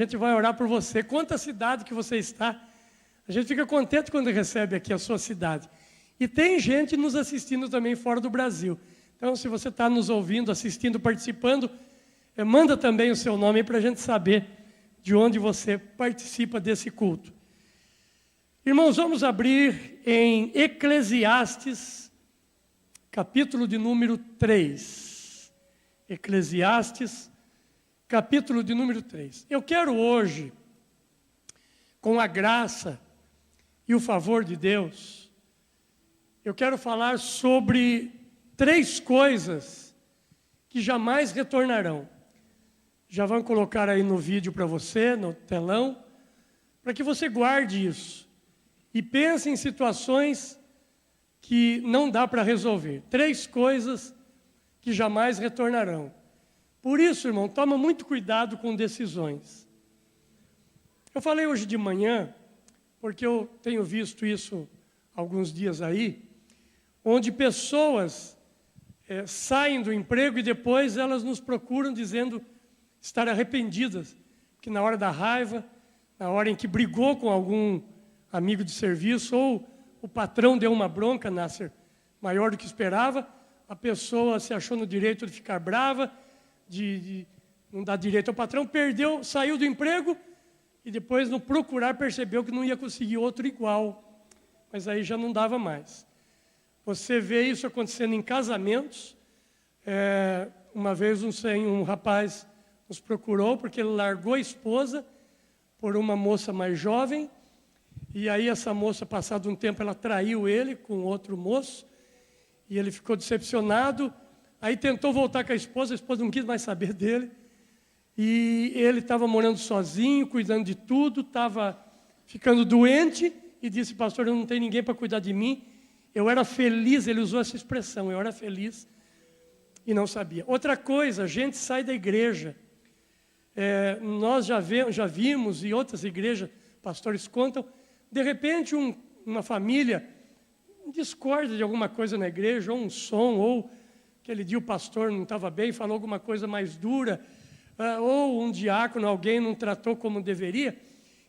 A gente vai orar por você. Conta a cidade que você está. A gente fica contente quando recebe aqui a sua cidade. E tem gente nos assistindo também fora do Brasil. Então, se você está nos ouvindo, assistindo, participando, manda também o seu nome para a gente saber de onde você participa desse culto. Irmãos, vamos abrir em Eclesiastes, capítulo de número 3. Eclesiastes, capítulo de número 3. Eu quero hoje, com a graça e o favor de Deus, eu quero falar sobre 3 coisas que jamais retornarão. Já vão colocar aí no vídeo para você, no telão, para que você guarde isso e pense em situações que não dá para resolver. 3 coisas que jamais retornarão. Por isso, irmão, toma muito cuidado com decisões. Eu falei hoje de manhã, porque eu tenho visto isso alguns dias aí, onde pessoas saem do emprego e depois elas nos procuram dizendo estar arrependidas, que na hora da raiva, na hora em que brigou com algum amigo de serviço, ou o patrão deu uma bronca, Nasser, maior do que esperava, a pessoa se achou no direito de ficar brava, de não dar direito ao patrão, perdeu, saiu do emprego e depois, no procurar, percebeu que não ia conseguir outro igual. Mas aí já não dava mais. Você vê isso acontecendo em casamentos. Uma vez um rapaz nos procurou porque ele largou a esposa por uma moça mais jovem. E aí essa moça, passado um tempo, ela traiu ele com outro moço. E ele ficou decepcionado. Aí tentou voltar com a esposa não quis mais saber dele. E ele estava morando sozinho, cuidando de tudo, estava ficando doente e disse: pastor, eu não tenho ninguém para cuidar de mim. Eu era feliz, ele usou essa expressão, eu era feliz e não sabia. Outra coisa, a gente sai da igreja. Nós já vimos, e outras igrejas, pastores contam, de repente uma família discorda de alguma coisa na igreja, ou um som, ou aquele dia o pastor não estava bem, falou alguma coisa mais dura, ou um diácono, alguém não tratou como deveria,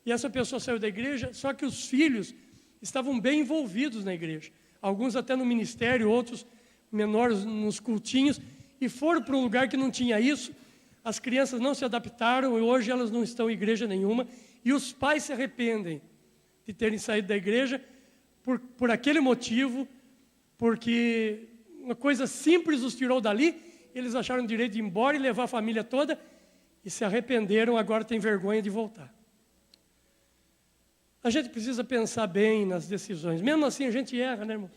e essa pessoa saiu da igreja, só que os filhos estavam bem envolvidos na igreja, alguns até no ministério, outros menores nos cultinhos, e foram para um lugar que não tinha isso, as crianças não se adaptaram, e hoje elas não estão em igreja nenhuma, e os pais se arrependem de terem saído da igreja por aquele motivo, porque uma coisa simples os tirou dali, eles acharam direito de ir embora e levar a família toda, e se arrependeram, agora tem vergonha de voltar. A gente precisa pensar bem nas decisões. Mesmo assim a gente erra, né, irmão?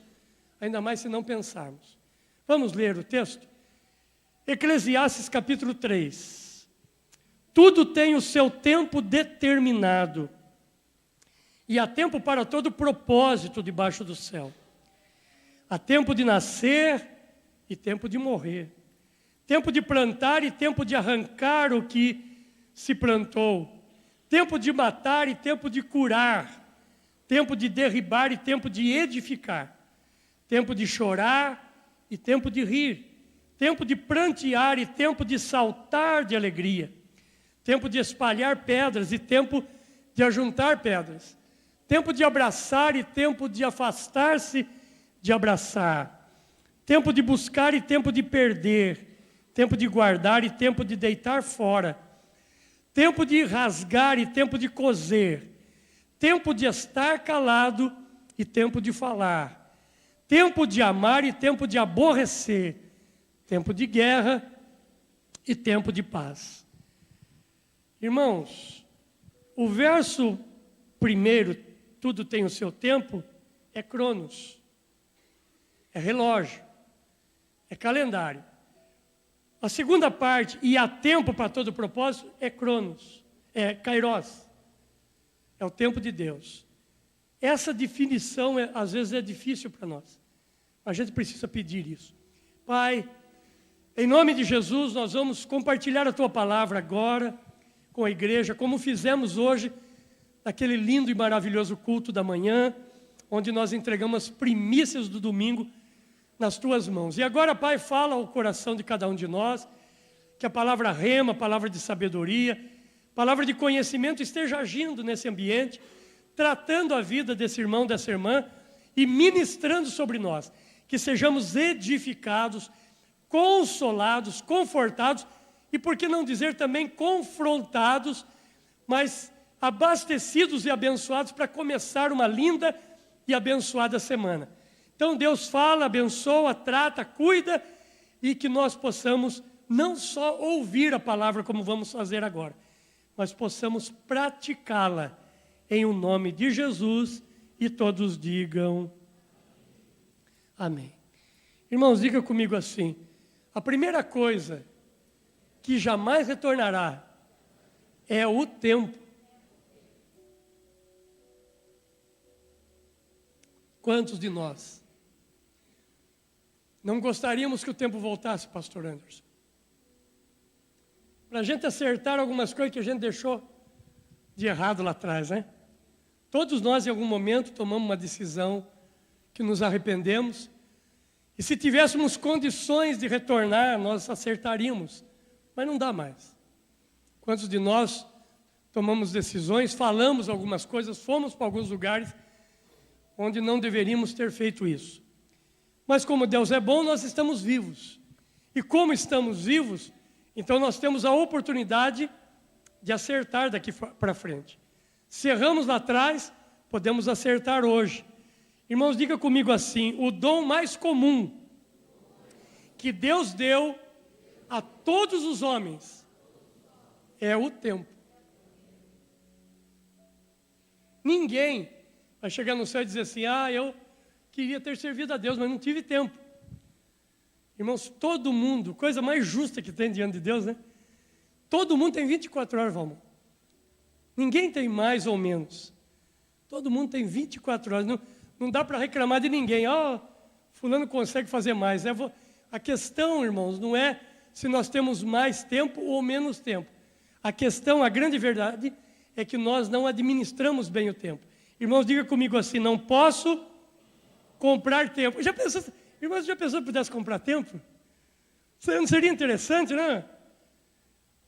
Ainda mais se não pensarmos. Vamos ler o texto? Eclesiastes capítulo 3. Tudo tem o seu tempo determinado, e há tempo para todo propósito debaixo do céu. Há tempo de nascer e tempo de morrer. Tempo de plantar e tempo de arrancar o que se plantou. Tempo de matar e tempo de curar. Tempo de derribar e tempo de edificar. Tempo de chorar e tempo de rir. Tempo de prantear e tempo de saltar de alegria. Tempo de espalhar pedras e tempo de ajuntar pedras. Tempo de abraçar e tempo de afastar-se de abraçar. Tempo de buscar e tempo de perder. Tempo de guardar e tempo de deitar fora. Tempo de rasgar e tempo de coser. Tempo de estar calado e tempo de falar. Tempo de amar e tempo de aborrecer. Tempo de guerra e tempo de paz. Irmãos, o verso primeiro, tudo tem o seu tempo, é cronos. É relógio. É calendário. A segunda parte, e há tempo para todo propósito, é cronos, é kairos, é o tempo de Deus. Essa definição, às vezes, é difícil para nós. A gente precisa pedir isso. Pai, em nome de Jesus, nós vamos compartilhar a Tua palavra agora com a igreja, como fizemos hoje, naquele lindo e maravilhoso culto da manhã, onde nós entregamos as primícias do domingo nas Tuas mãos. E agora, Pai, fala ao coração de cada um de nós, que a palavra rema, a palavra de sabedoria, palavra de conhecimento esteja agindo nesse ambiente, tratando a vida desse irmão, dessa irmã e ministrando sobre nós. Que sejamos edificados, consolados, confortados e, por que não dizer também, confrontados, mas abastecidos e abençoados para começar uma linda e abençoada semana. Então Deus fala, abençoa, trata, cuida e que nós possamos não só ouvir a palavra como vamos fazer agora, mas possamos praticá-la em o nome de Jesus e todos digam amém. Irmãos, diga comigo assim, a primeira coisa que jamais retornará é o tempo. Quantos de nós não gostaríamos que o tempo voltasse, pastor Anderson? Para a gente acertar algumas coisas que a gente deixou de errado lá atrás, né? Todos nós, em algum momento, tomamos uma decisão que nos arrependemos. E se tivéssemos condições de retornar, nós acertaríamos. Mas não dá mais. Quantos de nós tomamos decisões, falamos algumas coisas, fomos para alguns lugares onde não deveríamos ter feito isso. Mas como Deus é bom, nós estamos vivos. E como estamos vivos, então nós temos a oportunidade de acertar daqui para frente. Se erramos lá atrás, podemos acertar hoje. Irmãos, diga comigo assim, o dom mais comum que Deus deu a todos os homens é o tempo. Ninguém vai chegar no céu e dizer assim, eu queria ter servido a Deus, mas não tive tempo. Irmãos, todo mundo, coisa mais justa que tem diante de Deus, né? Todo mundo tem 24 horas, Valmor. Ninguém tem mais ou menos. Todo mundo tem 24 horas. Não dá para reclamar de ninguém. Fulano consegue fazer mais. A questão, irmãos, não é se nós temos mais tempo ou menos tempo. A questão, a grande verdade, é que nós não administramos bem o tempo. Irmãos, diga comigo assim, não posso comprar tempo. Irmãos, já pensou que pudesse comprar tempo? Não seria interessante, né?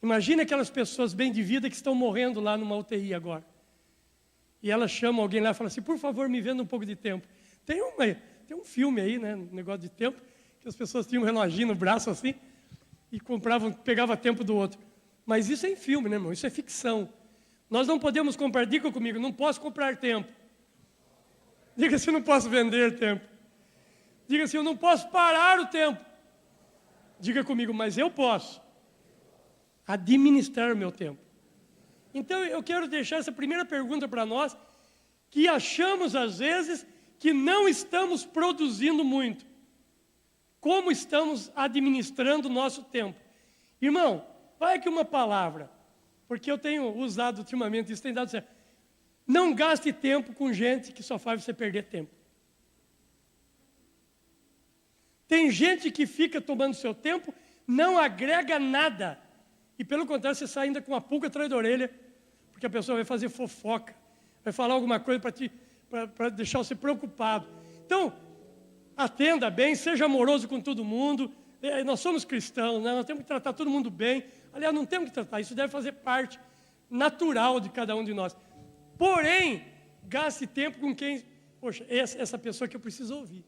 Imagina aquelas pessoas bem de vida que estão morrendo lá numa UTI agora. E elas chamam alguém lá e falam assim, por favor, me venda um pouco de tempo. Tem um filme aí, né, um negócio de tempo, que as pessoas tinham um reloginho no braço assim, e pegava tempo do outro. Mas isso é em filme, né, irmão? Isso é ficção. Nós não podemos comprar, diga comigo, não posso comprar tempo. Diga assim, eu não posso vender tempo. Diga assim, eu não posso parar o tempo. Diga comigo, mas eu posso administrar o meu tempo. Então eu quero deixar essa primeira pergunta para nós, que achamos às vezes que não estamos produzindo muito. Como estamos administrando o nosso tempo? Irmão, vai aqui uma palavra, porque eu tenho usado ultimamente, isso tem dado certo. Não gaste tempo com gente que só faz você perder tempo. Tem gente que fica tomando seu tempo, não agrega nada. E pelo contrário, você sai ainda com uma pulga atrás da orelha, porque a pessoa vai fazer fofoca, vai falar alguma coisa para deixar você preocupado. Então, atenda bem, seja amoroso com todo mundo. Nós somos cristãos, né? Nós temos que tratar todo mundo bem. Aliás, não temos que tratar, isso deve fazer parte natural de cada um de nós. Porém, gaste tempo com quem... Poxa, essa pessoa que eu preciso ouvir.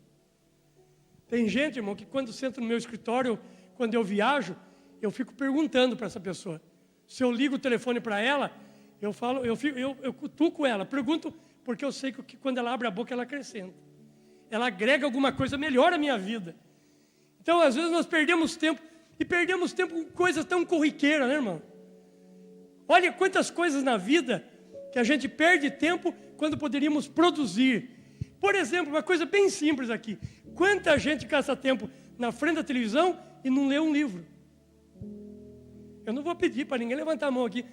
Tem gente, irmão, que quando sento no meu escritório, quando eu viajo, eu fico perguntando para essa pessoa. Se eu ligo o telefone para ela, eu cutuco ela, pergunto, porque eu sei que quando ela abre a boca, ela acrescenta. Ela agrega alguma coisa, melhora a minha vida. Então, às vezes, nós perdemos tempo, e perdemos tempo com coisas tão corriqueiras, né, irmão? Olha quantas coisas na vida que a gente perde tempo quando poderíamos produzir. Por exemplo, uma coisa bem simples aqui. Quanta gente gasta tempo na frente da televisão e não lê um livro? Eu não vou pedir para ninguém levantar a mão aqui,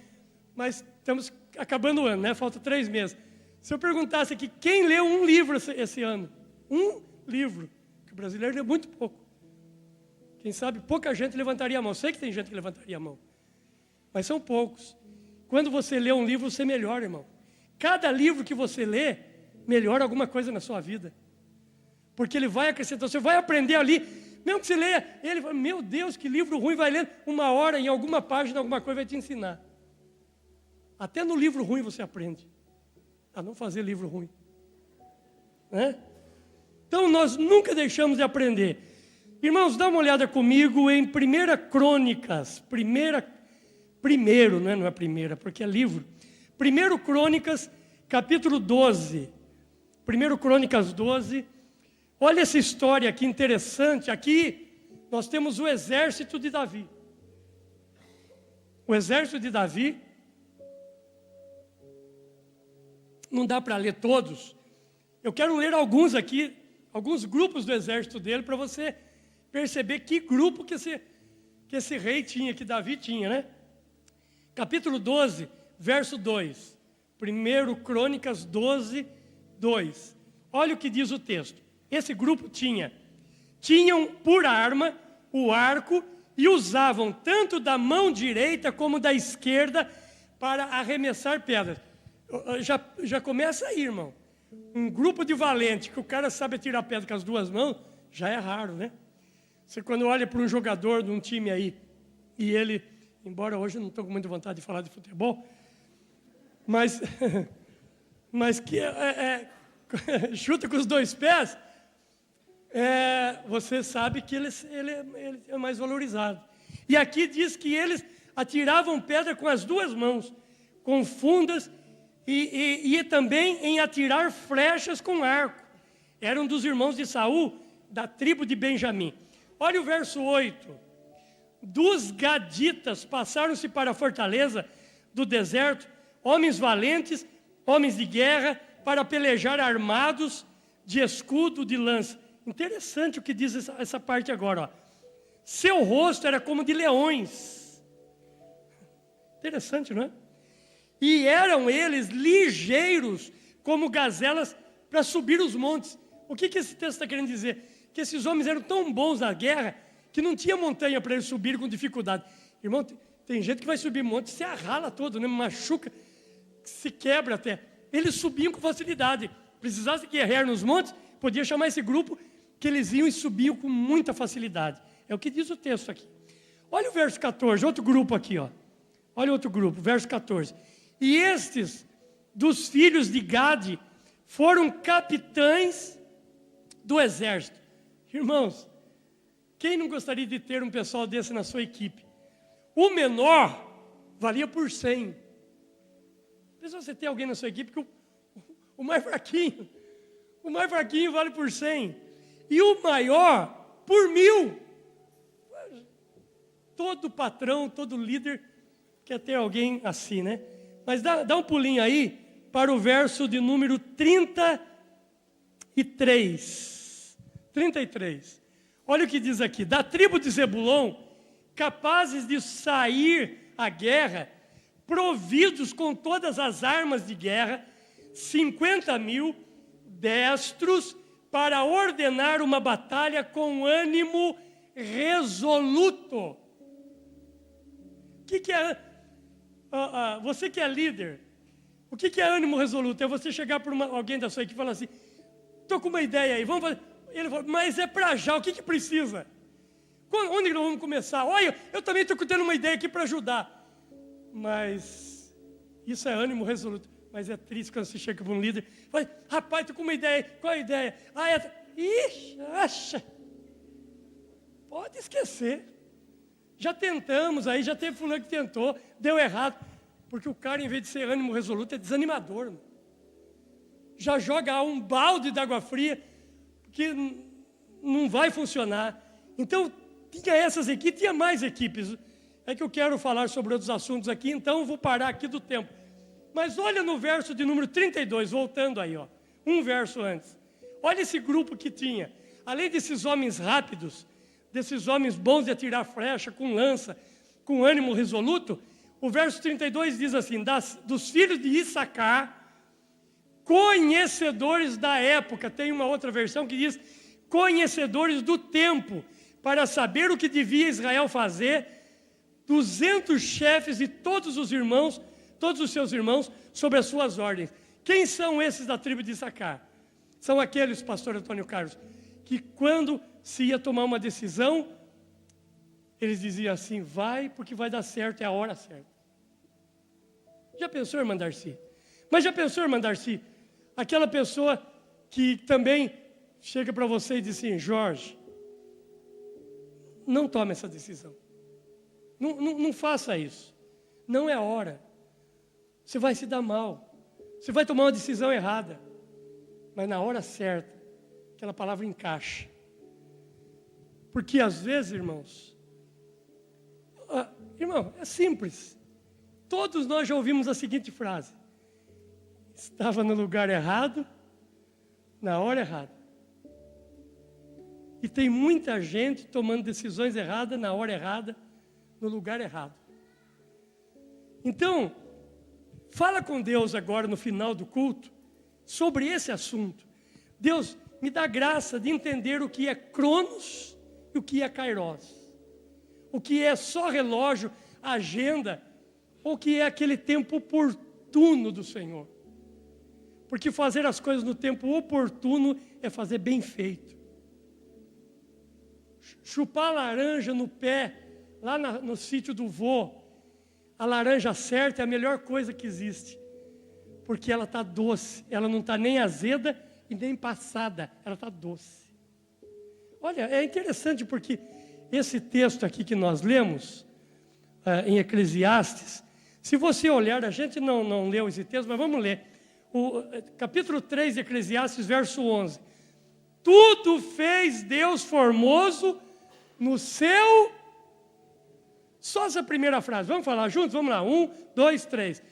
mas estamos acabando o ano, né? Falta 3 meses. Se eu perguntasse aqui, quem leu um livro esse ano? Um livro, que o brasileiro lê muito pouco. Quem sabe pouca gente levantaria a mão. Eu sei que tem gente que levantaria a mão, mas são poucos. Quando você lê um livro, você melhora, irmão. Cada livro que você lê, melhora alguma coisa na sua vida. Porque ele vai acrescentar, você vai aprender ali, mesmo que você leia, ele fala, meu Deus, que livro ruim, vai ler 1 hora, em alguma página, alguma coisa vai te ensinar. Até no livro ruim você aprende a não fazer livro ruim. Né? Então nós nunca deixamos de aprender. Irmãos, dá uma olhada comigo em 1 Crônicas, primeiro, não é primeira, porque é livro. 1 Crônicas, capítulo 12. 1 Crônicas 12. Olha essa história aqui interessante. Aqui nós temos o exército de Davi. O exército de Davi, não dá para ler todos. Eu quero ler alguns aqui, alguns grupos do exército dele, para você perceber que grupo que esse rei tinha, que Davi tinha, né? Capítulo 12, verso 2. 1 Crônicas 12, 2. Olha o que diz o texto. Esse grupo tinham por arma o arco e usavam tanto da mão direita como da esquerda para arremessar pedras. Já começa aí, irmão. Um grupo de valente que o cara sabe atirar pedra com as duas mãos, já é raro, né? Você quando olha para um jogador de um time aí, e ele, embora hoje eu não estou com muita vontade de falar de futebol, mas que chuta com os dois pés, você sabe que ele é mais valorizado. E aqui diz que eles atiravam pedra com as duas mãos, com fundas, e também em atirar flechas com arco. Eram dos irmãos de Saul, da tribo de Benjamim. Olha o verso 8. Dos gaditas passaram-se para a fortaleza do deserto, homens valentes, homens de guerra, para pelejar armados de escudo, de lança. Interessante o que diz essa parte agora. Ó. Seu rosto era como de leões. Interessante, não é? E eram eles ligeiros como gazelas para subir os montes. O que esse texto está querendo dizer? Que esses homens eram tão bons na guerra que não tinha montanha para eles subirem com dificuldade. Irmão, tem gente que vai subir monte, se arrala todo, né? Machuca, se quebra até. Eles subiam com facilidade. Precisasse guerrear nos montes, podia chamar esse grupo que eles iam e subiam com muita facilidade. É o que diz o texto aqui. Olha o verso 14, outro grupo aqui, ó. Olha outro grupo, verso 14. E estes dos filhos de Gade foram capitães do exército. Irmãos, quem não gostaria de ter um pessoal desse na sua equipe? O menor valia por 100. Pensa você ter alguém na sua equipe que o mais fraquinho vale por 100. E o maior por 1000. Todo patrão, todo líder quer ter alguém assim, né? Mas dá um pulinho aí para o verso de número 33. 33. Olha o que diz aqui. Da tribo de Zebulon, capazes de sair à guerra, providos com todas as armas de guerra, 50.000 destros para ordenar uma batalha com ânimo resoluto. O que é... você que é líder, o que é ânimo resoluto? É você chegar para alguém da sua equipe e falar assim, estou com uma ideia aí, vamos fazer. Ele fala, mas é para já, o que precisa? Onde nós vamos começar? Olha, eu também estou tendo uma ideia aqui para ajudar. Mas isso é ânimo resoluto. Mas é triste quando você chega para um líder e fala, rapaz, estou com uma ideia, qual é a ideia? Ixi, acha. Pode esquecer. Já tentamos aí, já teve fulano que tentou, deu errado. Porque o cara, em vez de ser ânimo resoluto, é desanimador. Mano. Já joga um balde de água fria, que não vai funcionar. Então, tinha essas equipes, tinha mais equipes. É que eu quero falar sobre outros assuntos aqui, então eu vou parar aqui do tempo. Mas olha no verso de número 32, voltando aí, ó, um verso antes. Olha esse grupo que tinha. Além desses homens rápidos, desses homens bons de atirar flecha, com lança, com ânimo resoluto, o verso 32 diz assim, dos filhos de Issacar, conhecedores da época, tem uma outra versão que diz, conhecedores do tempo, para saber o que devia Israel fazer, 200 chefes e todos os seus irmãos, sobre as suas ordens. Quem são esses da tribo de Issacar? São aqueles, pastor Antônio Carlos, que quando se ia tomar uma decisão, eles diziam assim, vai porque vai dar certo, é a hora certa. Já pensou, irmã Darcy? Mas já pensou, irmã Darcy, aquela pessoa que também chega para você e diz assim, Jorge, não tome essa decisão. Não faça isso. Não é a hora. Você vai se dar mal. Você vai tomar uma decisão errada. Mas na hora certa, aquela palavra encaixa. Porque às vezes, irmãos, irmão, é simples. Todos nós já ouvimos a seguinte frase. Estava no lugar errado, na hora errada. E tem muita gente tomando decisões erradas, na hora errada, no lugar errado. Então, fala com Deus agora no final do culto, sobre esse assunto. Deus, me dá graça de entender o que é cronos e o que é kairos. O que é só relógio, agenda, ou o que é aquele tempo oportuno do Senhor. Porque fazer as coisas no tempo oportuno é fazer bem feito. Chupar laranja no pé, lá no sítio do vô, a laranja certa é a melhor coisa que existe. Porque ela está doce, ela não está nem azeda e nem passada, ela está doce. Olha, é interessante porque esse texto aqui que nós lemos, em Eclesiastes, se você olhar, a gente não leu esse texto, mas vamos ler. O capítulo 3 de Eclesiastes, verso 11. Tudo fez Deus formoso no seu... Só essa primeira frase, vamos falar juntos? Vamos lá, 1, 2, 3.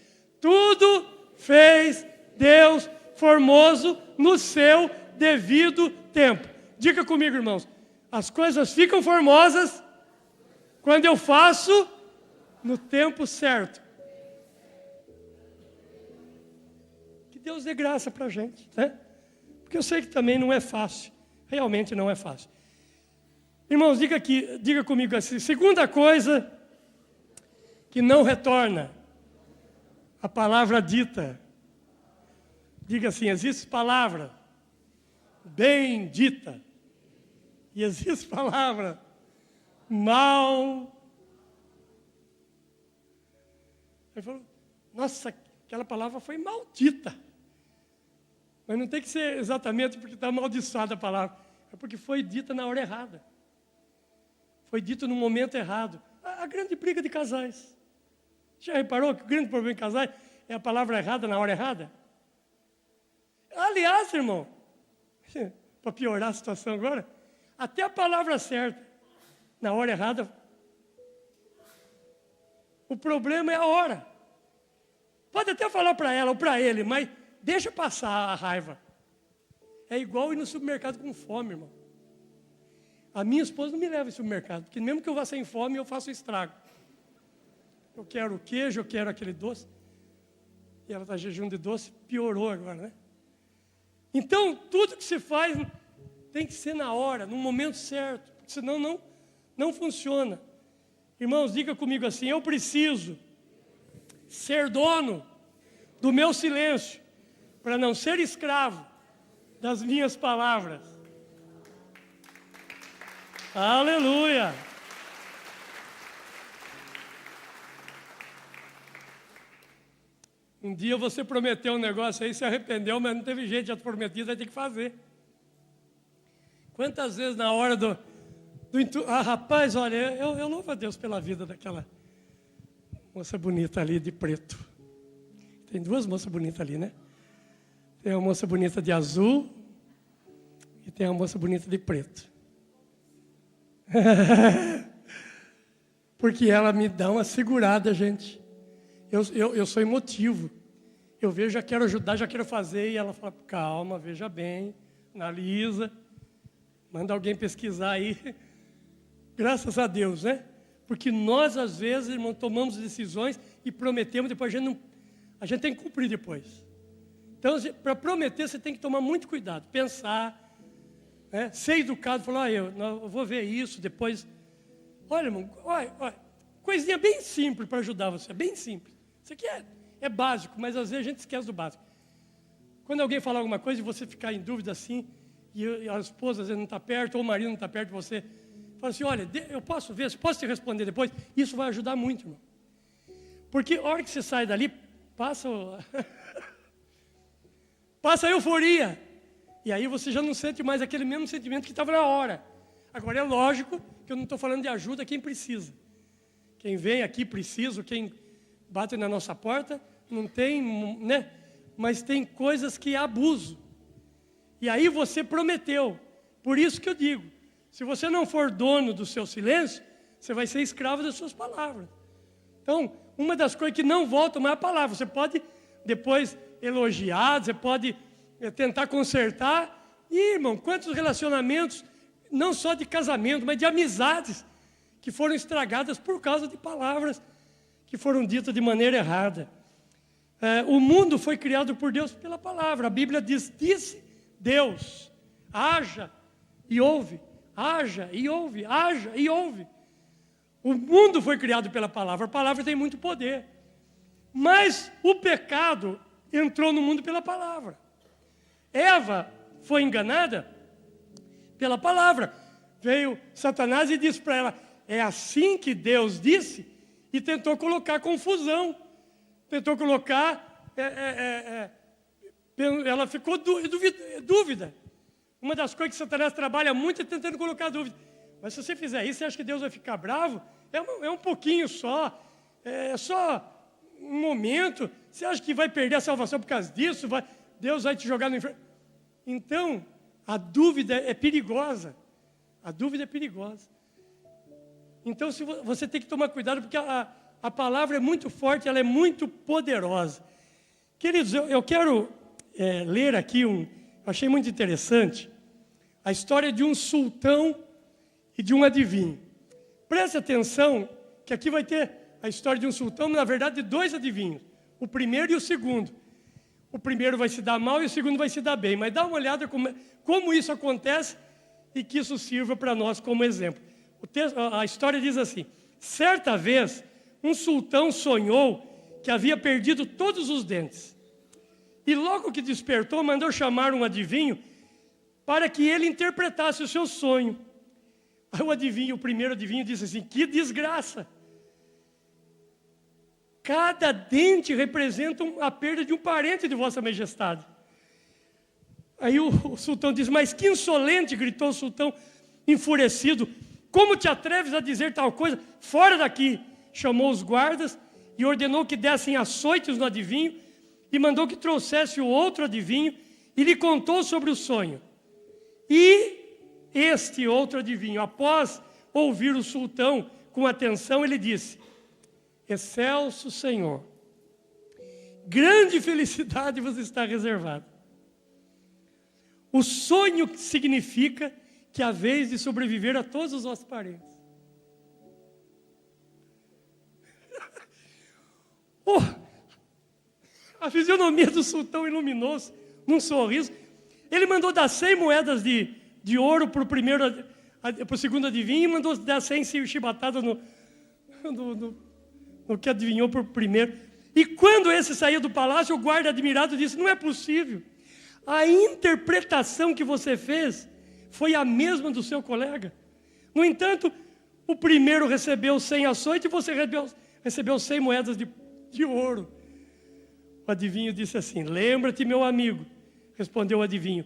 Tudo fez Deus formoso no seu devido tempo. Diga comigo, irmãos. As coisas ficam formosas quando eu faço no tempo certo. Que Deus dê graça para a gente, né? Porque eu sei que também não é fácil. Realmente não é fácil. Irmãos, diga comigo assim. Segunda coisa que não retorna. A palavra dita. Diga assim, existe palavra bem dita. E existe palavra mal. Ele falou, nossa, aquela palavra foi maldita. Mas não tem que ser exatamente porque está amaldiçoada a palavra. É porque foi dita na hora errada. Foi dito no momento errado. A grande briga de casais. Já reparou que o grande problema de casais é a palavra errada na hora errada? Aliás, irmão, para piorar a situação agora, até a palavra certa, na hora errada, o problema é a hora. Pode até falar para ela ou para ele, mas deixa passar a raiva. É igual ir no supermercado com fome, irmão. A minha esposa não me leva ao supermercado, porque mesmo que eu vá sem fome, eu faço estrago. Eu quero o queijo, eu quero aquele doce. E ela está jejum de doce, piorou agora, né? Então, tudo que se faz tem que ser na hora, no momento certo, porque senão não funciona. Irmãos, diga comigo assim, eu preciso ser dono do meu silêncio, para não ser escravo das minhas palavras. Aleluia! Um dia você prometeu um negócio aí, se arrependeu, mas não teve jeito, já prometido, vai ter que fazer. Quantas vezes na hora rapaz, olha, eu louvo a Deus pela vida daquela moça bonita ali de preto. Tem duas moças bonitas ali, né? Tem uma moça bonita de azul e tem uma moça bonita de preto. Porque ela me dá uma segurada, gente. Eu sou emotivo. Eu vejo, já quero ajudar, já quero fazer. E ela fala, calma, veja bem, analisa. Manda alguém pesquisar aí. Graças a Deus, né? Porque nós, às vezes, irmão, tomamos decisões e prometemos, depois a gente tem que cumprir depois. Então, para prometer, você tem que tomar muito cuidado. Pensar, né? Ser educado, falar, eu vou ver isso, depois... Olha, irmão, olha, coisinha bem simples para ajudar você, bem simples. Isso aqui é básico, mas às vezes a gente esquece do básico. Quando alguém falar alguma coisa e você ficar em dúvida assim, e a esposa às vezes não está perto, ou o marido não está perto de você, fala assim, olha, eu posso ver, posso te responder depois? Isso vai ajudar muito, irmão. Porque a hora que você sai dali, passa passa a euforia. E aí você já não sente mais aquele mesmo sentimento que estava na hora. Agora é lógico que eu não estou falando de ajuda a quem precisa. Quem vem aqui precisa, quem bate na nossa porta, não tem, né? Mas tem coisas que é abuso. E aí você prometeu. Por isso que eu digo, se você não for dono do seu silêncio, você vai ser escravo das suas palavras. Então, uma das coisas que não volta mais é a palavra. Você pode depois elogiar, você pode tentar consertar. E, irmão, quantos relacionamentos, não só de casamento, mas de amizades, que foram estragadas por causa de palavras que foram ditas de maneira errada. O mundo foi criado por Deus pela palavra. A Bíblia diz, disse Deus, haja e ouve, haja e ouve, haja e ouve. O mundo foi criado pela palavra. A palavra tem muito poder. Mas o pecado entrou no mundo pela palavra. Eva foi enganada pela palavra. Veio Satanás e disse para ela, é assim que Deus disse, e tentou colocar confusão. Tentou colocar... ela ficou dúvida. Uma das coisas que Satanás trabalha muito é tentando colocar dúvida. Mas se você fizer isso, você acha que Deus vai ficar bravo? É um pouquinho só. É só um momento. Você acha que vai perder a salvação por causa disso? Deus vai te jogar no inferno? Então, a dúvida é perigosa. A dúvida é perigosa. Então, você tem que tomar cuidado, porque a palavra é muito forte, ela é muito poderosa. Queridos, eu quero ler aqui eu achei muito interessante, a história de um sultão e de um adivinho. Preste atenção, que aqui vai ter a história de um sultão, na verdade, de dois adivinhos. O primeiro e o segundo. O primeiro vai se dar mal e o segundo vai se dar bem. Mas dá uma olhada como isso acontece e que isso sirva para nós como exemplo. A história diz assim, certa vez, um sultão sonhou que havia perdido todos os dentes. E logo que despertou, mandou chamar um adivinho para que ele interpretasse o seu sonho. Aí o primeiro adivinho, disse assim, que desgraça! Cada dente representa a perda de um parente de Vossa Majestade. Aí o sultão diz, mas que insolente, gritou o sultão, enfurecido. Como te atreves a dizer tal coisa? Fora daqui! Chamou os guardas e ordenou que dessem açoites no adivinho e mandou que trouxesse o outro adivinho e lhe contou sobre o sonho. E este outro adivinho, após ouvir o sultão com atenção, ele disse, excelso Senhor, grande felicidade vos está reservada. O sonho significa que há vez de sobreviver a todos os vossos parentes. A fisionomia do sultão iluminou-se num sorriso. Ele mandou dar 100 moedas de ouro para o segundo adivinho e mandou dar 100 chibatadas no que adivinhou para o primeiro. E quando esse saiu do palácio, o guarda admirado disse, não é possível. A interpretação que você fez foi a mesma do seu colega. No entanto, o primeiro recebeu 100 açoites e você recebeu 100 moedas de ouro. O adivinho disse assim, lembra-te, meu amigo, respondeu o adivinho,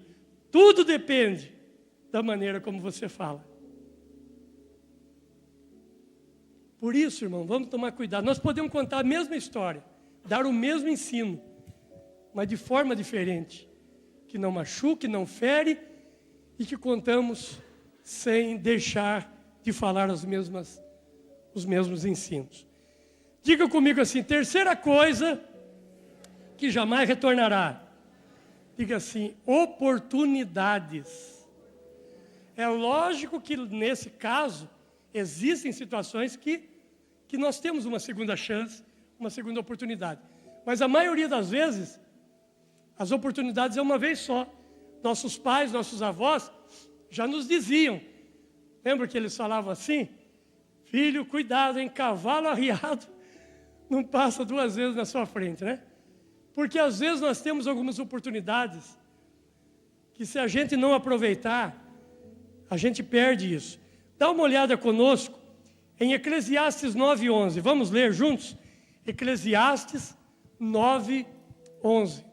tudo depende da maneira como você fala. Por isso, irmão, vamos tomar cuidado. Nós podemos contar a mesma história, dar o mesmo ensino, mas de forma diferente, que não machuque, não fere, e que contamos sem deixar de falar os mesmos ensinos. Diga comigo assim, terceira coisa que jamais retornará. Diga assim, oportunidades. É lógico que nesse caso existem situações que nós temos uma segunda chance, uma segunda oportunidade. Mas a maioria das vezes, as oportunidades é uma vez só. Nossos pais, nossos avós já nos diziam. Lembra que eles falavam assim? Filho, cuidado, hein? Cavalo arriado não passa 2 vezes na sua frente, né? Porque às vezes nós temos algumas oportunidades que se a gente não aproveitar, a gente perde isso. Dá uma olhada conosco em Eclesiastes 9:11. Vamos ler juntos? Eclesiastes 9, 11.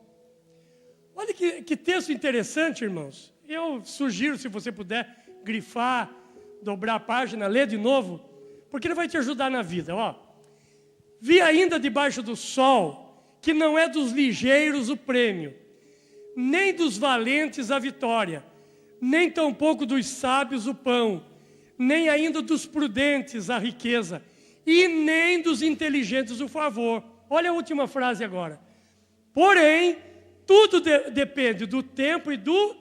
Olha que texto interessante, irmãos. Eu sugiro, se você puder, grifar, dobrar a página, ler de novo, porque ele vai te ajudar na vida. Ó. Vi ainda debaixo do sol, que não é dos ligeiros o prêmio, nem dos valentes a vitória, nem tampouco dos sábios o pão, nem ainda dos prudentes a riqueza, e nem dos inteligentes o favor. Olha a última frase agora. Porém, tudo depende do tempo e do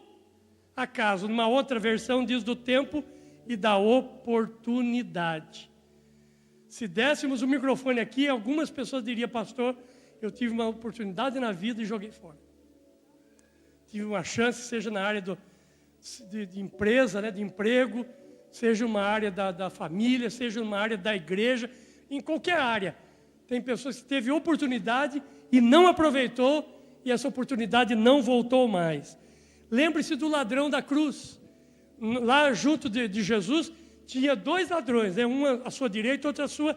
acaso. Numa outra versão diz do tempo e da oportunidade. Se dessemos o microfone aqui, algumas pessoas diriam, pastor, eu tive uma oportunidade na vida e joguei fora. Tive uma chance, seja na área de empresa, né, de emprego, seja uma área da família, seja uma área da igreja, em qualquer área. Tem pessoas que teve oportunidade e não aproveitou, e essa oportunidade não voltou mais. Lembre-se do ladrão da cruz. Lá junto de Jesus, tinha 2 ladrões, né? Um à sua direita e outro à sua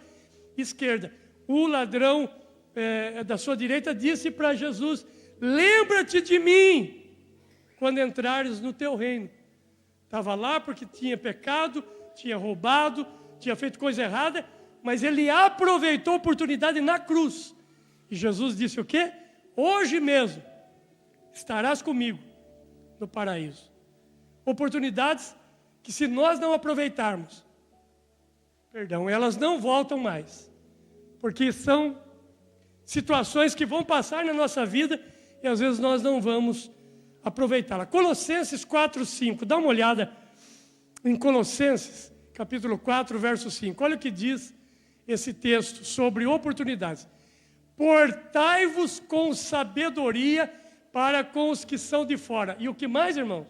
esquerda. O ladrão da sua direita disse para Jesus, lembra-te de mim quando entrares no teu reino. Estava lá porque tinha pecado, tinha roubado, tinha feito coisa errada, mas ele aproveitou a oportunidade na cruz. E Jesus disse o quê? Hoje mesmo estarás comigo no paraíso. Oportunidades que, se nós não aproveitarmos, elas não voltam mais. Porque são situações que vão passar na nossa vida e às vezes nós não vamos aproveitá-la. Colossenses 4, 5. Dá uma olhada em Colossenses, capítulo 4, verso 5. Olha o que diz esse texto sobre oportunidades. Portai-vos com sabedoria para com os que são de fora. E o que mais, irmãos?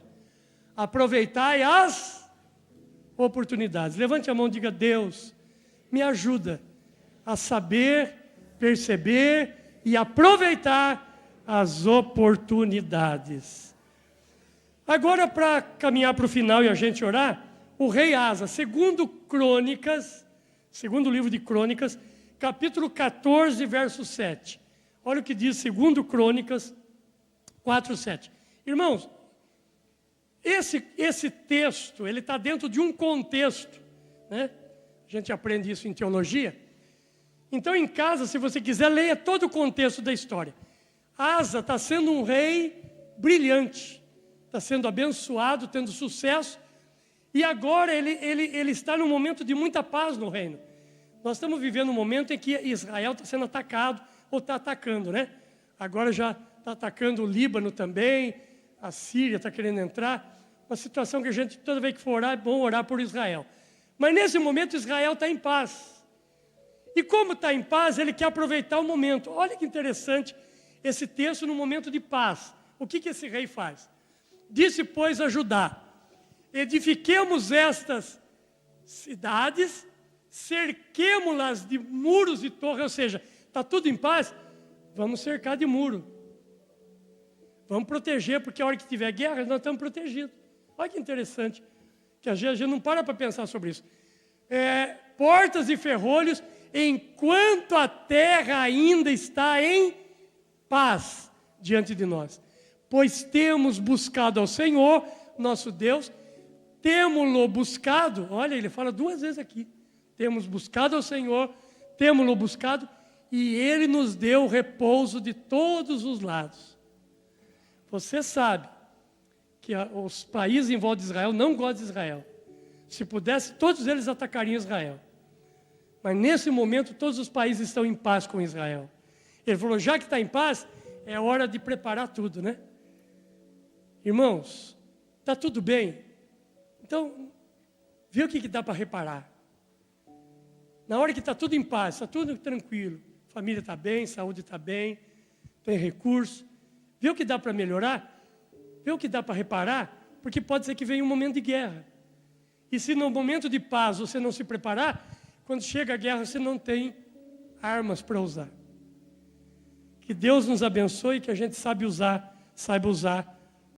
Aproveitai as oportunidades. Levante a mão e diga, Deus, me ajuda a saber, perceber e aproveitar as oportunidades. Agora, para caminhar para o final e a gente orar, o rei Asa, segundo livro de Crônicas, capítulo 14, verso 7. Olha o que diz segundo Crônicas 4, 7. Irmãos, esse texto, ele está dentro de um contexto, né? A gente aprende isso em teologia. Então, em casa, se você quiser, leia todo o contexto da história. Asa está sendo um rei brilhante, está sendo abençoado, tendo sucesso, e agora ele está num momento de muita paz no reino. Nós estamos vivendo um momento em que Israel está sendo atacado, ou está atacando, né? Agora já está atacando o Líbano também, a Síria está querendo entrar. Uma situação que a gente, toda vez que for orar, é bom orar por Israel. Mas nesse momento Israel está em paz. E como está em paz, ele quer aproveitar o momento. Olha que interessante esse texto no momento de paz. O que esse rei faz? Disse, pois, a Judá, edifiquemos estas cidades, cerquemo-las de muros e torres, ou seja, está tudo em paz, vamos cercar de muro. Vamos proteger, porque a hora que tiver guerra, nós estamos protegidos. Olha que interessante, que a gente não para pensar sobre isso. Portas e ferrolhos, enquanto a terra ainda está em paz diante de nós. Pois temos buscado ao Senhor, nosso Deus, temo-lo buscado, olha, ele fala 2 vezes aqui. Temos buscado ao Senhor, temo-lo buscado, e Ele nos deu repouso de todos os lados. Você sabe que os países em volta de Israel não gostam de Israel. Se pudesse, todos eles atacariam Israel. Mas nesse momento, todos os países estão em paz com Israel. Ele falou, já que está em paz, é hora de preparar tudo, né? Irmãos, está tudo bem? Então, vê o que dá para reparar. Na hora que está tudo em paz, está tudo tranquilo, família está bem, saúde está bem, tem recurso, vê o que dá para melhorar, vê o que dá para reparar, porque pode ser que venha um momento de guerra. E se no momento de paz você não se preparar, quando chega a guerra você não tem armas para usar. Que Deus nos abençoe e que a gente saiba usar